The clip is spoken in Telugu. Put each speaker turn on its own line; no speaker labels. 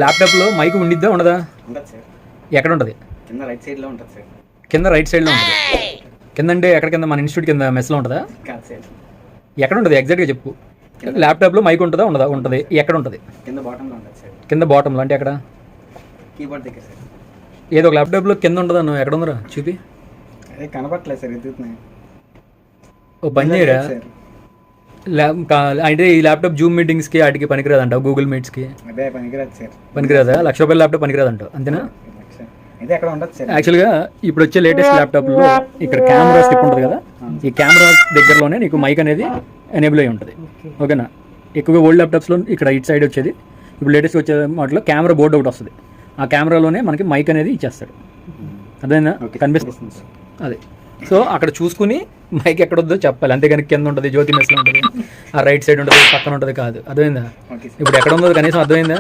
ల్యాప్టాప్లో మైక్ ఉండిద్దా ఉండదా?
ఉండదు సార్.
ఎక్కడ ఉంటుంది?
కింద రైట్ సైడ్లో ఉంటుంది సార్.
కింద రైట్ సైడ్లో ఉంటుంది. కింద అంటే ఎక్కడ కింద? మన ఇన్స్టిట్యూట్ కింద మెస్లో ఉంటుందా?
కాదు సార్.
ఎక్కడ ఉంటుంది ఎగ్జాక్ట్గా చెప్పు. ల్యాప్టాప్లో మైక్ ఉంటుందా ఉండదా? ఉంటుంది. ఎక్కడ ఉంటుంది?
కింద బాటంలో ఉంటుంది సార్.
కింద బాటంలో అంటే ఎక్కడ?
కీబోర్డ్ దగ్గర సార్.
ఏదో ఒక ల్యాప్టాప్లో కింద ఉంటుందా? నువ్వు ఎక్కడ ఉందరా చూపి.
అదే కనపట్లేదు సార్, ఎదుగుతున్నాయి.
ఓ పని చేయరా, అంటే ఈ ల్యాప్టాప్ జూమ్ మీటింగ్స్కి వాటికి పనికిరాదంట, గూగుల్ మీట్స్కి
అదే పనికిరాదు సార్.
పనికిరాదా? ₹1,00,000 ల్యాప్టాప్ పనికిరాదంట, అంతేనా?
అయితే ఎక్కడ ఉండదు సార్.
యాక్చువల్గా ఇప్పుడు వచ్చే లేటెస్ట్ ల్యాప్టాప్లో ఇక్కడ కెమెరా స్టిప్ ఉంటుంది కదా, ఈ కెమెరా దగ్గరలోనే నీకు మైక్ అనేది ఎనేబుల్ అయి ఉంటుంది. ఓకేనా? ఎక్కువగా ఓల్డ్ ల్యాప్టాప్స్లో ఇక్కడ ఇట్ సైడ్ వచ్చేది. ఇప్పుడు లేటెస్ట్ వచ్చే వాటిలో కెమెరా బోర్డు ఒకటి వస్తుంది. ఆ కెమెరాలోనే మనకి మైక్ అనేది ఇచ్చేస్తాడు. అదేనా? కనిపిస్తుంది అదే. సో అక్కడ చూసుకుని మైక్ ఎక్కడ వద్దో చెప్పాలి, అంతేగాని కింద ఉంటుంది, జ్యోతి మెస్లో ఉంటుంది, ఆ రైట్ సైడ్ ఉంటుంది, పక్కన ఉంటుంది కాదు. అర్థమైందా? ఇప్పుడు ఎక్కడ ఉందో కనీసం అర్థమైందా?